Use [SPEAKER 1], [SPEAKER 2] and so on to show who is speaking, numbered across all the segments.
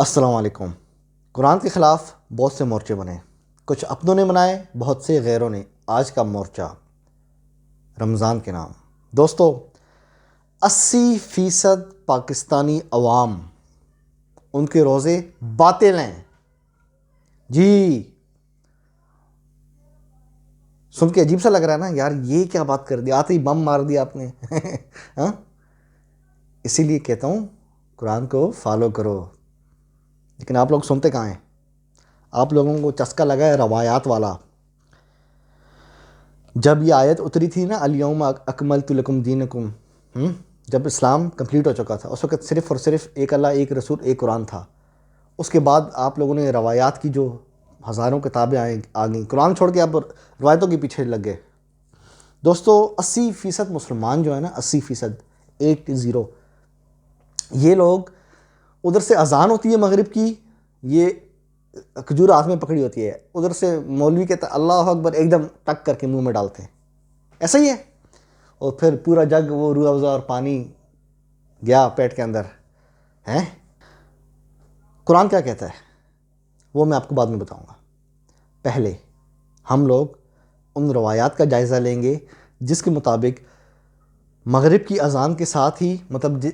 [SPEAKER 1] السلام علیکم۔ قرآن کے خلاف بہت سے مورچے بنے، کچھ اپنوں نے بنائے، بہت سے غیروں نے۔ آج کا مورچہ رمضان کے نام۔ دوستو، 80% پاکستانی عوام ان کے روزے باطل ہیں۔ جی، سن کے عجیب سا لگ رہا ہے نا یار، یہ کیا بات کر دی، آتے ہی بم مار دیا آپ نے۔ ہاں، اسی لیے کہتا ہوں قرآن کو فالو کرو، لیکن آپ لوگ سنتے کہاں ہیں؟ آپ لوگوں کو چسکا لگا ہے روایات والا۔ جب یہ آیت اتری تھی نا، الیوم اکملت لکم دینکم، جب اسلام کمپلیٹ ہو چکا تھا، اس وقت صرف اور صرف ایک اللہ، ایک رسول، ایک قرآن تھا۔ اس کے بعد آپ لوگوں نے روایات کی جو ہزاروں کتابیں آ گئیں، قرآن چھوڑ کے آپ روایتوں کے پیچھے لگ گئے۔ دوستو، 80% مسلمان جو ہے نا، 80%، 80، یہ لوگ ادھر سے اذان ہوتی ہے مغرب کی، یہ کھجور ہاتھ میں پکڑی ہوتی ہے، ادھر سے مولوی کہتا ہے اللہ اکبر، ایک دم ٹک کر کے منہ میں ڈالتے ہیں، ایسا ہی ہے۔ اور پھر پورا جگ وہ روح افزا اور پانی گیا پیٹ کے اندر ہیں۔ قرآن کیا کہتا ہے وہ میں آپ کو بعد میں بتاؤں گا۔ پہلے ہم لوگ ان روایات کا جائزہ لیں گے جس کے مطابق مغرب کی اذان کے ساتھ ہی، مطلب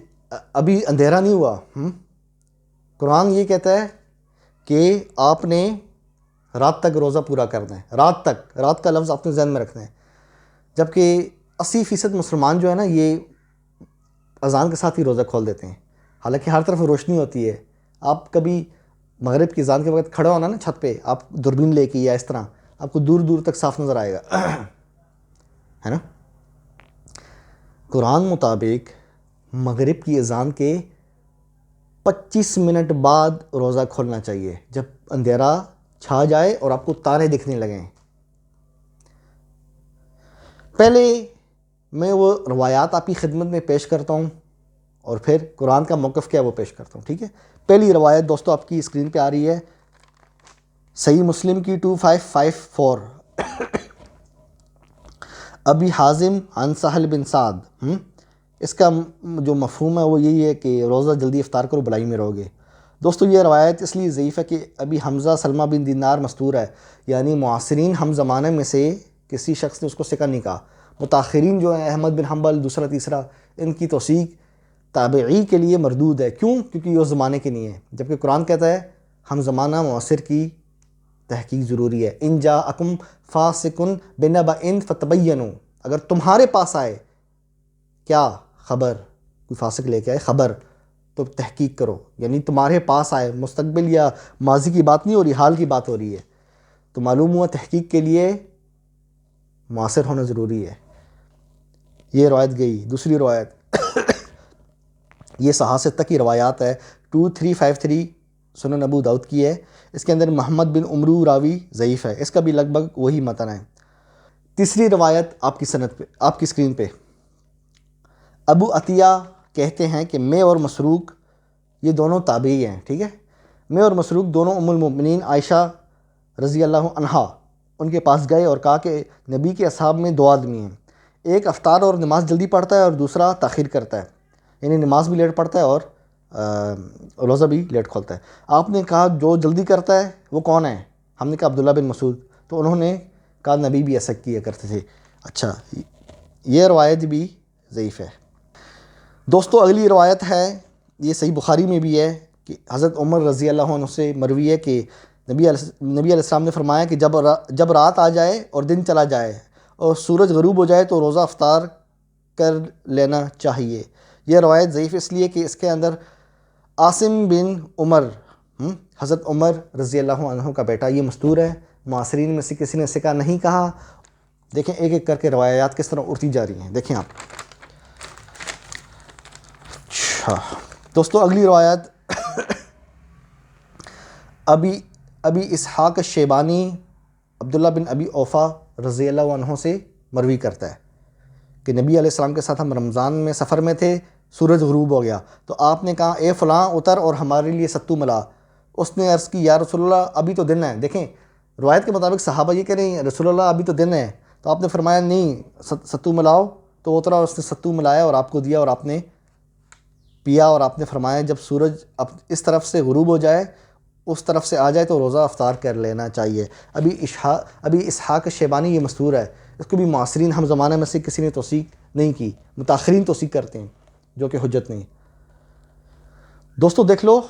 [SPEAKER 1] ابھی اندھیرا نہیں ہوا، قرآن یہ کہتا ہے کہ آپ نے رات تک روزہ پورا کرنا ہے۔ رات تک، رات کا لفظ اپنے ذہن میں رکھنا ہے۔ جبکہ 80% مسلمان جو ہے نا، یہ اذان کے ساتھ ہی روزہ کھول دیتے ہیں، حالانکہ ہر طرف روشنی ہوتی ہے۔ آپ کبھی مغرب کی اذان کے وقت کھڑا ہونا نا چھت پہ، آپ دوربین لے کے یا اس طرح، آپ کو دور دور تک صاف نظر آئے گا، ہے نا۔ قرآن مطابق مغرب کی اذان کے 25 منٹ بعد روزہ کھولنا چاہیے، جب اندھیرا چھا جائے اور آپ کو تارے دکھنے لگیں۔ پہلے میں وہ روایات آپ کی خدمت میں پیش کرتا ہوں اور پھر قرآن کا موقف کیا ہے وہ پیش کرتا ہوں، ٹھیک ہے۔ پہلی روایت دوستو آپ کی اسکرین پہ آ رہی ہے، صحیح مسلم کی 2554، ابی حازم عن سہل بن سعد۔ اس کا جو مفہوم ہے وہ یہی ہے کہ روزہ جلدی افطار کرو، بلائی میں رہو گے۔ دوستو، یہ روایت اس لیے ضعیف ہے کہ ابھی حمزہ سلمہ بن دینار مستور ہے، یعنی معاصرین ہم زمانے میں سے کسی شخص نے اس کو ثقہ نہیں کہا۔ متاخرین جو ہیں، احمد بن حنبل دوسرا تیسرا، ان کی توثیق تابعی کے لیے مردود ہے۔ کیوں؟ کیونکہ یہ اس زمانے کے نہیں ہے، جبکہ قرآن کہتا ہے ہم زمانہ معاصر کی تحقیق ضروری ہے۔ ان جاءکم فاسق بنبأ فتبینوا، اگر تمہارے پاس آئے کیا خبر، کوئی فاسق لے کے آئے خبر، تو تحقیق کرو۔ یعنی تمہارے پاس آئے، مستقبل یا ماضی کی بات نہیں ہو رہی، حال کی بات ہو رہی ہے، تو معلوم ہوا تحقیق کے لیے معاصر ہونا ضروری ہے۔ یہ روایت گئی۔ دوسری روایت یہ صحاست تک کی روایات ہے، 2353 سنن ابو داؤد کی ہے۔ اس کے اندر محمد بن عمرو راوی ضعیف ہے، اس کا بھی لگ بھگ وہی متن ہے۔ تیسری روایت آپ کی سند پہ، آپ کی اسکرین پہ، ابو عطیہ کہتے ہیں کہ میں اور مسروق، یہ دونوں تابعی ہیں، ٹھیک ہے، میں اور مسروق دونوں ام المؤمنین عائشہ رضی اللہ عنہا ان کے پاس گئے اور کہا کہ نبی کے اصحاب میں دو آدمی ہیں، ایک افطار اور نماز جلدی پڑھتا ہے اور دوسرا تاخیر کرتا ہے، یعنی نماز بھی لیٹ پڑھتا ہے اور روزہ بھی لیٹ کھولتا ہے۔ آپ نے کہا جو جلدی کرتا ہے وہ کون ہے؟ ہم نے کہا عبداللہ بن مسعود، تو انہوں نے کہا نبی بھی ایسا کیا کرتے تھے۔ اچھا، یہ روایت بھی ضعیف ہے۔ دوستو، اگلی روایت ہے، یہ صحیح بخاری میں بھی ہے، کہ حضرت عمر رضی اللہ عنہ سے مروی ہے کہ نبی علیہ السلام نے فرمایا کہ جب رات آ جائے اور دن چلا جائے اور سورج غروب ہو جائے تو روزہ افطار کر لینا چاہیے۔ یہ روایت ضعیف اس لیے کہ اس کے اندر عاصم بن عمر، حضرت عمر رضی اللہ عنہ کا بیٹا، یہ مستور ہے، معاصرین میں سے کسی نے ثقہ نہیں کہا۔ دیکھیں ایک ایک کر کے روایات کس طرح اڑتی جا رہی ہیں، دیکھیں آپ۔ دوستو، اگلی روایت ابی اسحاق الشیبانی عبداللہ بن ابی اوفا رضی اللہ عنہ سے مروی کرتا ہے کہ نبی علیہ السلام کے ساتھ ہم رمضان میں سفر میں تھے، سورج غروب ہو گیا تو آپ نے کہا اے فلاں اتر اور ہمارے لیے ستو ملا۔ اس نے عرض کی یا رسول اللہ ابھی تو دن ہے۔ دیکھیں روایت کے مطابق صحابہ یہ کہہ رہے ہیں رسول اللہ ابھی تو دن ہے، تو آپ نے فرمایا نہیں ستو ملاؤ، تو اترا اور اس نے ستو ملایا اور آپ کو دیا اور آپ نے پیا اور آپ نے فرمایا جب سورج اس طرف سے غروب ہو جائے اس طرف سے آ جائے تو روزہ افطار کر لینا چاہیے۔ ابھی اسحاق شیبانی یہ مستور ہے، اس کو بھی معاصرین ہم زمانہ میں سے کسی نے توثیق نہیں کی، متاخرین توثیق کرتے ہیں جو کہ حجت نہیں۔ دوستو دیکھ لو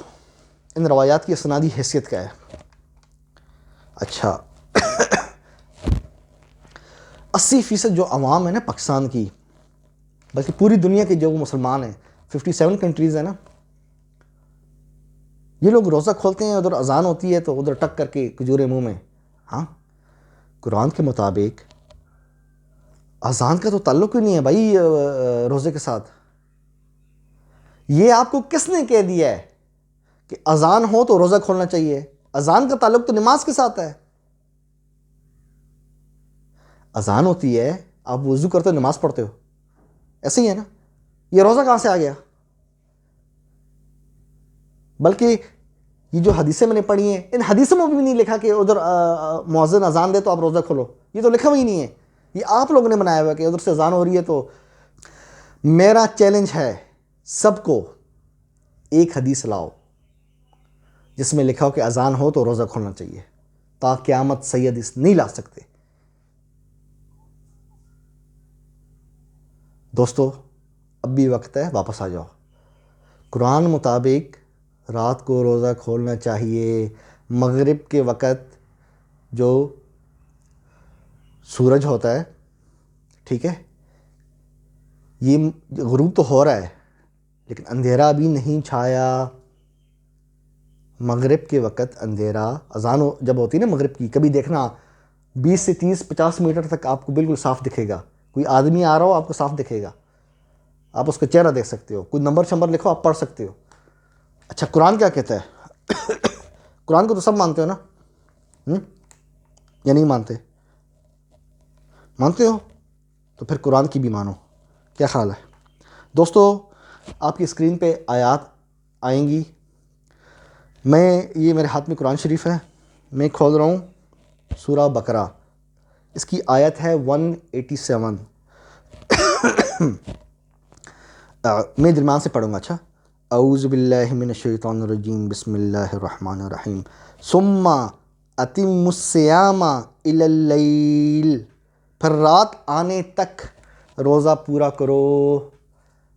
[SPEAKER 1] ان روایات کی اسنادی حیثیت کیا ہے۔ اچھا 80% جو عوام ہے نا پاکستان کی، بلکہ پوری دنیا کے جو مسلمان ہیں، 57 کنٹریز ہیں نا، یہ لوگ روزہ کھولتے ہیں، ادھر اذان ہوتی ہے تو ادھر ٹک کر کے کھجورے منہ میں۔ ہاں قرآن کے مطابق اذان کا تو تعلق ہی نہیں ہے بھائی روزے کے ساتھ۔ یہ آپ کو کس نے کہہ دیا ہے کہ اذان ہو تو روزہ کھولنا چاہیے؟ اذان کا تعلق تو نماز کے ساتھ ہے۔ اذان ہوتی ہے، آپ وضو کرتے ہو، نماز پڑھتے ہو، ایسے ہی ہے نا۔ یہ روزہ کہاں سے آ گیا؟ بلکہ یہ جو حدیثیں میں نے پڑھی ہیں، ان حدیثوں میں بھی نہیں لکھا کہ ادھر مؤذن اذان دے تو آپ روزہ کھولو، یہ تو لکھا ہوئی نہیں ہے، یہ آپ لوگوں نے بنایا ہوا ہے کہ ادھر سے اذان ہو رہی ہے تو۔ میرا چیلنج ہے سب کو، ایک حدیث لاؤ جس میں لکھا ہو کہ اذان ہو تو روزہ کھولنا چاہیے، تا قیامت صحیح حدیث نہیں لا سکتے۔ دوستو اب بھی وقت ہے، واپس آ جاؤ۔ قرآن مطابق رات کو روزہ کھولنا چاہیے۔ مغرب کے وقت جو سورج ہوتا ہے، ٹھیک ہے، یہ غروب تو ہو رہا ہے لیکن اندھیرا بھی نہیں چھایا۔ مغرب کے وقت اندھیرا، اذان جب ہوتی ہے نا مغرب کی، کبھی دیکھنا 20 سے 30-50 میٹر تک آپ کو بالکل صاف دکھے گا، کوئی آدمی آ رہا ہو آپ کو صاف دکھے گا، آپ اس کا چہرہ دیکھ سکتے ہو، کوئی نمبر شمبر لکھو آپ پڑھ سکتے ہو۔ اچھا قرآن کیا کہتا ہے؟ قرآن کو تو سب مانتے ہو نا، یا نہیں مانتے؟ مانتے ہو تو پھر قرآن کی بھی مانو، کیا خیال ہے؟ دوستو آپ کی اسکرین پہ آیات آئیں گی، یہ میرے ہاتھ میں قرآن شریف ہے، میں کھول رہا ہوں سورہ بقرہ، اس کی آیت ہے 187۔ میں درمیان سے پڑھوں گا۔ اچھا، اعوذ باللہ من الشیطان الرجیم، بسم اللہ الرحمن الرحیم۔ ثم اتموا الصیام الی اللیل، پھر رات آنے تک روزہ پورا کرو۔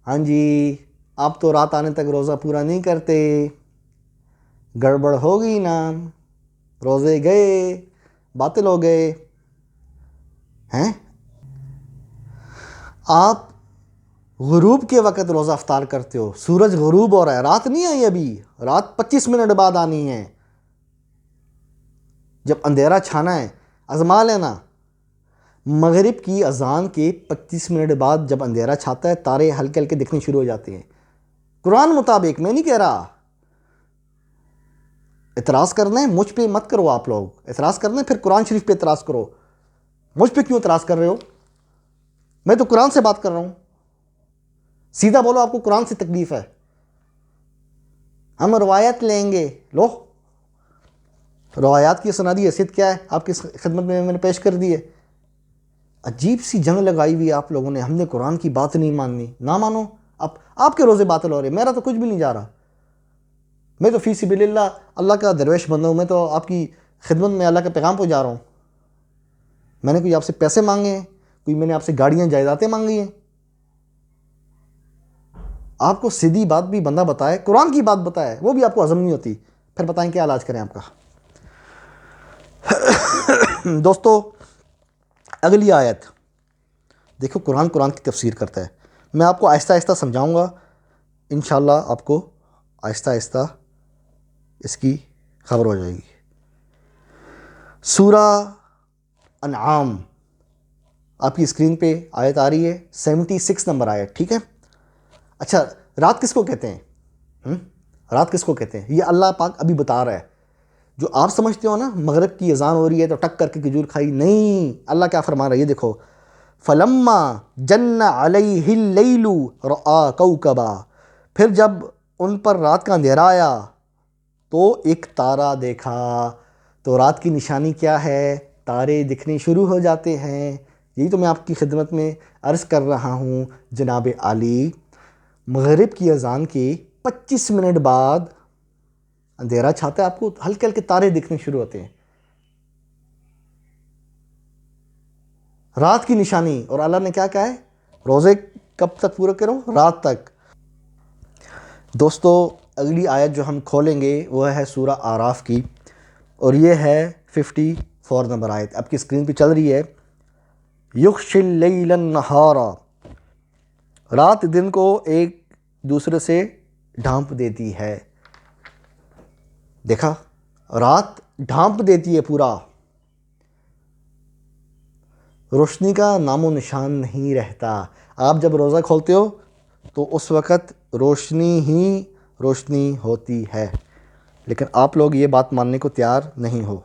[SPEAKER 1] ہاں جی، آپ تو رات آنے تک روزہ پورا نہیں کرتے، گڑبڑ ہو گئی نا، روزے گئے، باطل ہو گئے ہیں۔ آپ غروب کے وقت روزہ افطار کرتے ہو، سورج غروب ہو رہا ہے، رات نہیں آئی ابھی، رات 25 منٹ بعد آنی ہے۔ جب اندھیرا چھانا ہے آزما لینا، مغرب کی اذان کے 25 منٹ بعد جب اندھیرا چھاتا ہے تارے ہلکے ہلکے دکھنے شروع ہو جاتے ہیں۔ قرآن مطابق، میں نہیں کہہ رہا۔ اعتراض کرنا ہے مجھ پہ مت کرو، آپ لوگ اعتراض کرنا ہے پھر قرآن شریف پہ اعتراض کرو، مجھ پہ کیوں اعتراض کر رہے ہو؟ میں تو قرآن سے بات کر رہا ہوں، سیدھا بولو آپ کو قرآن سے تکلیف ہے۔ ہم روایت لیں گے، لو روایات کی اسنادی حیثیت کیا ہے آپ کی خدمت میں نے پیش کر دی ہے۔ عجیب سی جنگ لگائی ہوئی آپ لوگوں نے، ہم نے قرآن کی بات نہیں ماننی، نہ مانو، آپ کے روزے باطل ہو رہے، میرا تو کچھ بھی نہیں جا رہا، میں تو فی سبیل اللہ کا درویش بندہ ہوں، میں تو آپ کی خدمت میں اللہ کا پیغام پہنچا رہا ہوں۔ میں نے کوئی آپ سے پیسے مانگے ہیں؟ کوئی میں نے آپ سے گاڑیاں جائیدادیں مانگی ہیں؟ آپ کو سیدھی بات بھی بندہ بتائے، قرآن کی بات بتائے، وہ بھی آپ کو ہضم نہیں ہوتی، پھر بتائیں کیا علاج کریں آپ کا۔ دوستو اگلی آیت دیکھو، قرآن کی تفسیر کرتا ہے، میں آپ کو آہستہ آہستہ سمجھاؤں گا، انشاءاللہ آپ کو آہستہ آہستہ اس کی خبر ہو جائے گی۔ سورہ انعام، آپ کی اسکرین پہ آیت آ رہی ہے، 76 نمبر آیت، ٹھیک ہے۔ اچھا رات کس کو کہتے ہیں؟ رات کس کو کہتے ہیں یہ اللہ پاک ابھی بتا رہا ہے۔ جو آپ سمجھتے ہو نا مغرب کی اذان ہو رہی ہے تو ٹک کر کے کھجور کھائی، نہیں، اللہ کیا فرما رہا ہے یہ دیکھو، فَلَمَّا جَنَّ عَلَيْهِ اللَّيْلُ رَأَىٰ كَوْكَبًا، پھر جب ان پر رات کا اندھیرا آیا تو ایک تارا دیکھا۔ تو رات کی نشانی کیا ہے؟ تارے دکھنے شروع ہو جاتے ہیں، یہی تو میں آپ کی خدمت میں عرض کر رہا ہوں جناب عالی۔ مغرب کی اذان کے 25 منٹ بعد اندھیرا چھاتا ہے، آپ کو ہلکے ہلکے تارے دکھنے شروع ہوتے ہیں. رات کی نشانی، اور اللہ نے کیا کہا ہے؟ روزے کب تک پورے کرو؟ رات تک. دوستو اگلی آیت جو ہم کھولیں گے وہ ہے سورہ اعراف کی، اور یہ ہے 54 نمبر آیت، آپ کی اسکرین پہ چل رہی ہے. یغشی اللیل النہار، رات دن کو ایک دوسرے سے ڈھانپ دیتی ہے. دیکھا، رات ڈھانپ دیتی ہے پورا، روشنی کا نام و نشان نہیں رہتا. آپ جب روزہ کھولتے ہو تو اس وقت روشنی ہی روشنی ہوتی ہے، لیکن آپ لوگ یہ بات ماننے کو تیار نہیں ہو.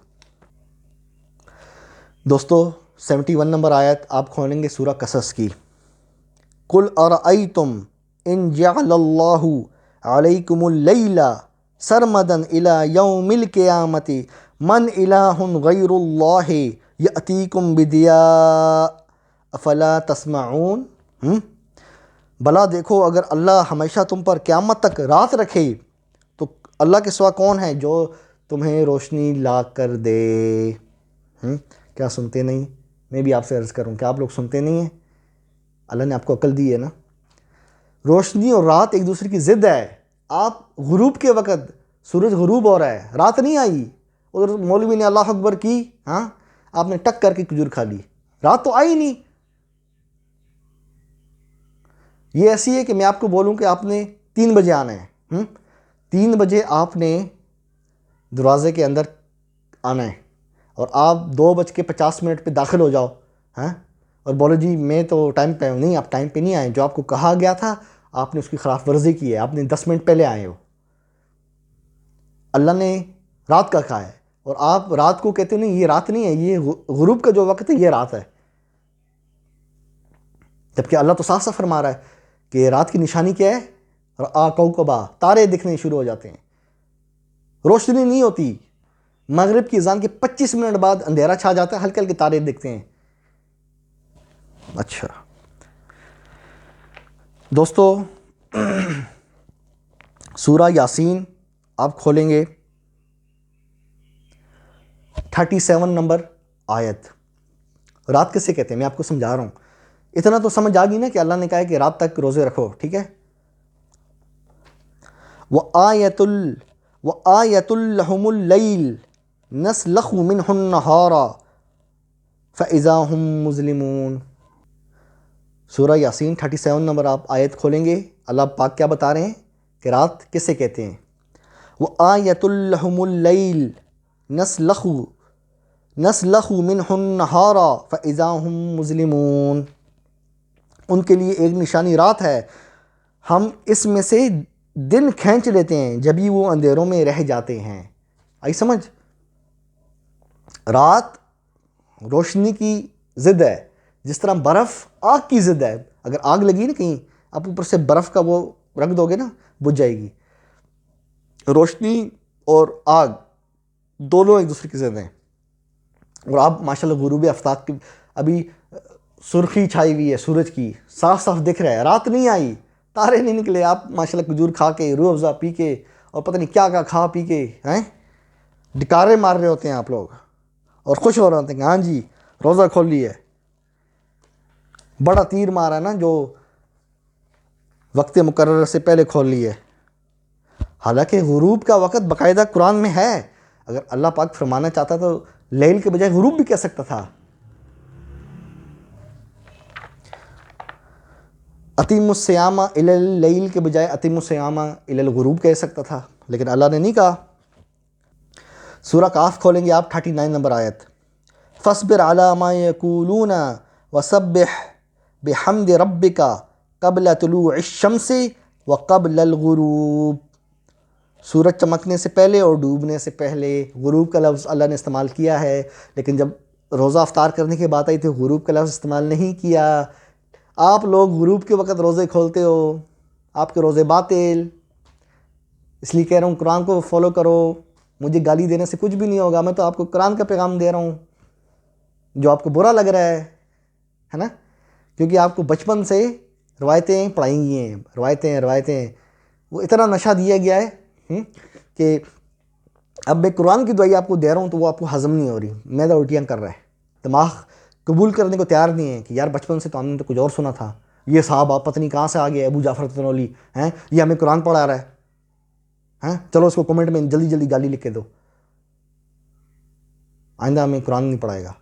[SPEAKER 1] دوستو 71 نمبر آیت آپ کھولیں گے سورہ قصص کی. قل ارأیتم ان جعل اللہ علیکم اللیل سرمدا الی یوم القیامت من الہ غیر اللہ یأتیکم بدیاء افلا تسمعون. بلا دیکھو، اگر اللہ ہمیشہ تم پر قیامت تک رات رکھے تو اللہ کے سوا کون ہے جو تمہیں روشنی لا کر دے؟ کیا سنتے نہیں؟ میں بھی آپ سے عرض کروں کہ آپ لوگ سنتے نہیں ہیں؟ اللہ نے آپ کو عقل دی ہے نا. روشنی اور رات ایک دوسرے کی ضد ہے. آپ غروب کے وقت سورج غروب ہو رہا ہے، رات نہیں آئی، ادھر مولوی نے اللہ اکبر کی، آپ نے ٹک کر کے کھجور کھا لی، رات تو آئی نہیں. یہ ایسی ہے کہ میں آپ کو بولوں کہ آپ نے 3 بجے آنا ہے، 3 بجے آپ نے دروازے کے اندر آنا ہے، اور آپ 2:50 پہ داخل ہو جاؤ اور بولو جی میں تو ٹائم پہ ہوں. نہیں، آپ ٹائم پہ نہیں آئے. جو آپ کو کہا گیا تھا آپ نے اس کی خلاف ورزی کی ہے، آپ نے 10 منٹ پہلے آئے ہو. اللہ نے رات کا کہا ہے اور آپ رات کو کہتے نہیں، یہ رات نہیں ہے، یہ غروب کا جو وقت ہے یہ رات ہے. جبکہ اللہ تو صاف صاف فرما رہا ہے کہ رات کی نشانی کیا ہے؟ کوکبا، تارے دکھنے شروع ہو جاتے ہیں، روشنی نہیں ہوتی. مغرب کی اذان کے 25 منٹ بعد اندھیرا چھا جاتا ہے، ہلکے ہلکے تارے دکھتے ہیں. اچھا دوستو، سورہ یاسین آپ کھولیں گے 37 نمبر آیت. رات کسے کہتے ہیں میں آپ کو سمجھا رہا ہوں. اتنا تو سمجھ آ گئی نا کہ اللہ نے کہا ہے کہ رات تک روزے رکھو، ٹھیک ہے. وَآیَةٌ لَهُمُ اللَّيْلُ نَسْلَخُ مِنْهُ النَّهَارَ فَإِذَا هُمْ مُظْلِمُونَ. سورہ یاسین 37 نمبر آپ آیت کھولیں گے. اللہ پاک کیا بتا رہے ہیں کہ رات کسے کہتے ہیں؟ وَآیَةٌ لَهُمُ اللَّيْلُ نَسْلَخُ مِنْهُ النَّهَارَ فَإِذَا هُمْ مُظْلِمُونَ. ان کے لیے ایک نشانی رات ہے، ہم اس میں سے دن کھینچ لیتے ہیں جبھی وہ اندھیروں میں رہ جاتے ہیں. آئی سمجھ؟ رات روشنی کی ضد ہے، جس طرح برف آگ کی ضد ہے. اگر آگ لگی نا کہیں، آپ اوپر سے برف کا وہ رکھ دو گے نا، بجھ جائے گی. روشنی اور آگ دونوں ایک دوسرے کی ضد ہیں. اور آپ ماشاءاللہ غروب آفتاب کی ابھی سرخی چھائی ہوئی ہے سورج کی، صاف صاف دکھ رہا ہے، رات نہیں آئی، تارے نہیں نکلے. آپ ماشاءاللہ کھجور کھا کے، روح افزا پی کے، اور پتہ نہیں کیا کھا پی کے ڈکارے مار رہے ہوتے ہیں آپ لوگ، اور خوش ہو رہے ہوتے ہیں کہ ہاں جی روزہ کھول لی ہے. بڑا تیر مارا نا جو وقت مقرر سے پہلے کھول لی ہے. حالانکہ غروب کا وقت باقاعدہ قرآن میں ہے. اگر اللہ پاک فرمانا چاہتا تو لیل کے بجائے غروب بھی کہہ سکتا تھا. اتیم الصیام الی اللیل کے بجائے اتیم الصیام الی الغروب کہہ سکتا تھا، لیکن اللہ نے نہیں کہا. سورہ کاف کھولیں گے آپ 39 نمبر آیت. فاصبر علی ما یقولون وسبح بحمد ربک قبل طلوع الشمس وقبل الغروب. سورج چمکنے سے پہلے اور ڈوبنے سے پہلے. غروب کا لفظ اللہ نے استعمال کیا ہے، لیکن جب روزہ افطار کرنے کی بات آئی تو غروب کا لفظ استعمال نہیں کیا. آپ لوگ غروب کے وقت روزے کھولتے ہو، آپ کے روزے باطل. اس لیے کہہ رہا ہوں قرآن کو فالو کرو. مجھے گالی دینے سے کچھ بھی نہیں ہوگا، میں تو آپ کو قرآن کا پیغام دے رہا ہوں جو آپ کو برا لگ رہا ہے نا، کیونکہ آپ کو بچپن سے روایتیں پڑھائی گئی ہیں، روایتیں وہ اتنا نشہ دیا گیا ہے کہ اب میں قرآن کی دعائی آپ کو دے رہا ہوں تو وہ آپ کو ہضم نہیں ہو رہی، معدہ الٹیاں کر رہا ہے، دماغ قبول کرنے کو تیار نہیں ہے کہ یار بچپن سے تو ہم نے تو کچھ اور سنا تھا، یہ صاحب آپ پتہ نہیں کہاں سے آ گئے ابو جعفر تنولی ہیں، یہ ہمیں قرآن پڑھا رہا ہے، چلو اس کو کمنٹ میں جلدی جلدی گالی لکھ کے دو، آئندہ ہمیں قرآن نہیں پڑھائے گا۔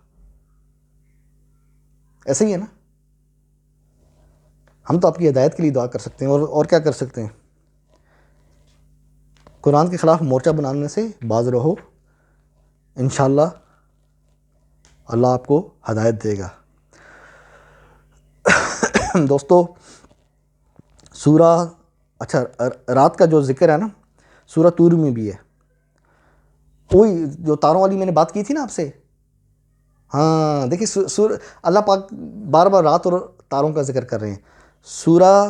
[SPEAKER 1] ایسا ہی ہے نا، ہم تو آپ کی ہدایت کے لیے دعا کر سکتے ہیں اور کیا کر سکتے ہیں۔ قرآن کے خلاف مورچہ بنانے سے باز رہو، انشاءاللہ اللہ آپ کو ہدایت دے گا۔ دوستو سورہ اچھا رات کا جو ذکر ہے نا سورہ طور میں بھی ہے، وہی جو تاروں والی میں نے بات کی تھی نا آپ سے، ہاں دیکھیے اللہ پاک بار بار رات اور تاروں کا ذکر کر رہے ہیں۔ سورہ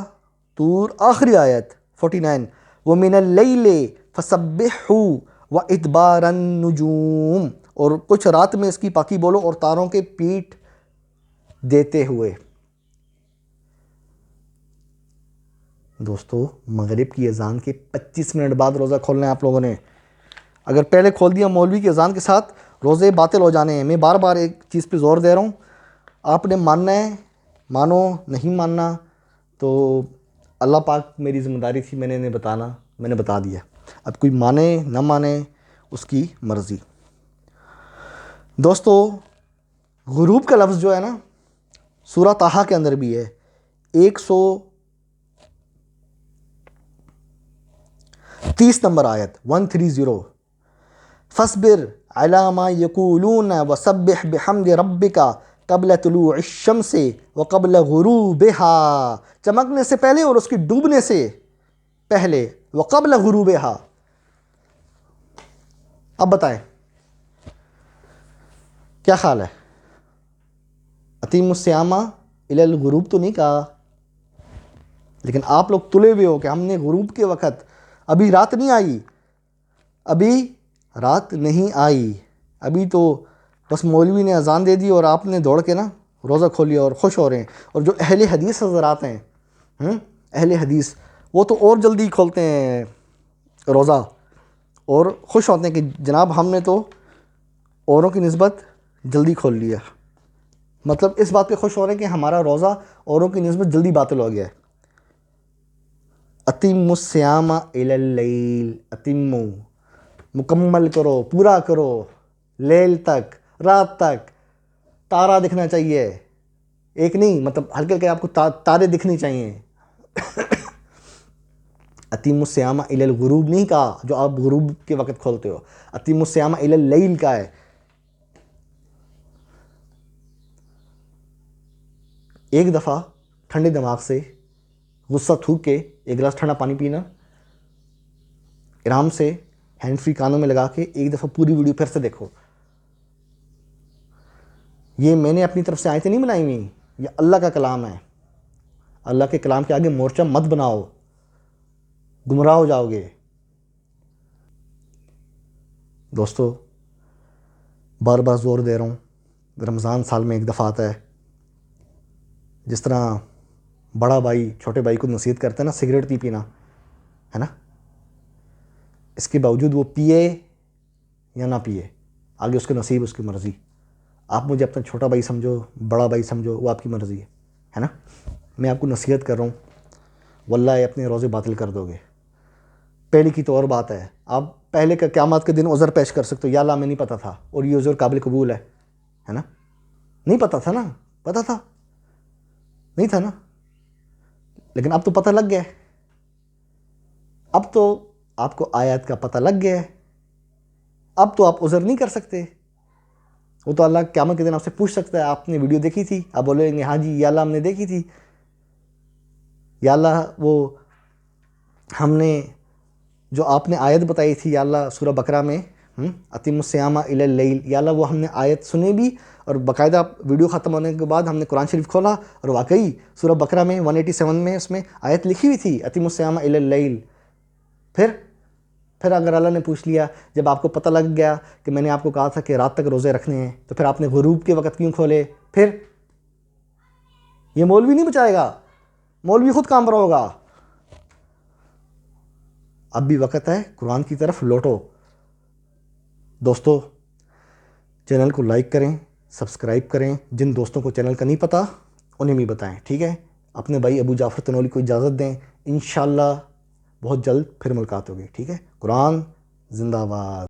[SPEAKER 1] طور آخری آیت 49، وَمِنَ اللَّيْلِ فَسَبِّحْهُ وَإِدْبَارَ النُّجُومِ، اور کچھ رات میں اس کی پاکی بولو اور تاروں کے پیٹ دیتے ہوئے۔ دوستو مغرب کی اذان کے 25 منٹ بعد روزہ کھولنا ہے آپ لوگوں نے، اگر پہلے کھول دیا مولوی کی اذان کے ساتھ روزے باطل ہو جانے ہیں۔ میں بار بار ایک چیز پہ زور دے رہا ہوں، آپ نے ماننا ہے مانو، نہیں ماننا تو اللہ پاک میری ذمہ داری تھی میں نے انہیں بتانا، میں نے بتا دیا، اب کوئی مانے نہ مانے اس کی مرضی۔ دوستو غروب کا لفظ جو ہے نا سورہ طٰہٰ کے اندر بھی ہے، 130 نمبر آیت 130، فَاصْبِرْ عَلَىٰ مَا يَقُولُونَ وَسَبِّحْ بِحَمْدِ رَبِّكَ قبل طلوع الشمس وقبل غروبها، چمکنے سے پہلے اور اس کی ڈوبنے سے پہلے، وقبل غروبها۔ اب بتائیں کیا خیال ہے؟ اطیموا الصیام الی الغروب تو نہیں کہا، لیکن آپ لوگ تلے ہوئے ہو کہ ہم نے غروب کے وقت، ابھی رات نہیں آئی، ابھی رات نہیں آئی، ابھی تو بس مولوی نے اذان دے دی اور آپ نے دوڑ کے نا روزہ کھولیا اور خوش ہو رہے ہیں۔ اور جو اہل حدیث حضرات ہیں، اہل حدیث، وہ تو اور جلدی کھولتے ہیں روزہ اور خوش ہوتے ہیں کہ جناب ہم نے تو اوروں کی نسبت جلدی کھول لیا، مطلب اس بات پہ خوش ہو رہے ہیں کہ ہمارا روزہ اوروں کی نسبت جلدی باطل ہو گیا ہے۔ اتموا الصیام الی اللیل، اتموا مکمل کرو، پورا کرو، لیل تک، رات تک تارا دکھنا چاہیے، ایک نہیں، مطلب ہلکے ہلکے آپ کو تارے دکھنے چاہیے۔ اتموا الصیام الی الغروب نہیں کہا جو آپ غروب کے وقت کھولتے ہو، اتموا الصیام الی اللیل کا ہے۔ ایک دفعہ ٹھنڈے دماغ سے غصہ تھوک کے ایک گلاس ٹھنڈا پانی پینا، آرام سے ہینڈ فری کانوں میں لگا کے ایک دفعہ پوری ویڈیو پھر سے دیکھو۔ یہ میں نے اپنی طرف سے آیتیں نہیں بنائی ہوئی، یہ اللہ کا کلام ہے۔ اللہ کے کلام کے آگے مورچہ مت بناؤ، گمراہ ہو جاؤ گے۔ دوستو بار بار زور دے رہا ہوں، رمضان سال میں ایک دفعہ آتا ہے، جس طرح بڑا بھائی چھوٹے بھائی کو نصیحت کرتا ہے نا سگریٹ نہیں پینا، ہے نا، اس کے باوجود وہ پیے یا نہ پیے، آگے اس کے نصیب، اس کی مرضی۔ آپ مجھے اپنا چھوٹا بھائی سمجھو، بڑا بھائی سمجھو، وہ آپ کی مرضی ہے نا، میں آپ کو نصیحت کر رہا ہوں، واللہ اپنے روزے باطل کر دو گے۔ پہلے کی تو اور بات ہے، آپ پہلے کا قیامت کے دن عذر پیش کر سکتے ہو، یا اللہ ہمیں نہیں پتہ تھا، اور یہ عذر قابل قبول ہے نا، نہیں پتہ تھا نا، پتہ تھا نہیں تھا نا، لیکن اب تو پتہ لگ گیا، اب تو آپ کو آیات کا پتہ لگ گیا ہے، اب تو آپ عذر نہیں کر سکتے۔ وہ تو اللہ قیامت کے دن آپ سے پوچھ سکتا ہے آپ نے ویڈیو دیکھی تھی، آپ بولیں گے ہاں جی یا اللہ ہم نے دیکھی تھی، یا اللہ وہ ہم نے جو آپ نے آیت بتائی تھی یا اللہ سورہ بقرہ میں اتموا الصیام الی اللیل، یا اللہ وہ ہم نے آیت سنی بھی، اور باقاعدہ ویڈیو ختم ہونے کے بعد ہم نے قرآن شریف کھولا اور واقعی سورہ بقرہ میں 187 میں اس میں آیت لکھی ہوئی تھی اتموا الصیام الی اللیل۔ پھر اگر اللہ نے پوچھ لیا جب آپ کو پتہ لگ گیا کہ میں نے آپ کو کہا تھا کہ رات تک روزے رکھنے ہیں، تو پھر آپ نے غروب کے وقت کیوں کھولے؟ پھر یہ مولوی نہیں بچائے گا، مولوی خود کام پر ہوگا. اب بھی وقت ہے, قرآن کی طرف لوٹو. دوستو چینل کو لائک کریں, سبسکرائب کریں. جن دوستوں کو چینل کا نہیں پتہ انہیں بھی بتائیں, ٹھیک ہے. اپنے بھائی ابو جعفر تنولی کو اجازت دیں, انشاءاللہ بہت جلد پھر ملاقات ہوگی, ٹھیک ہے. قرآن زندہ باد.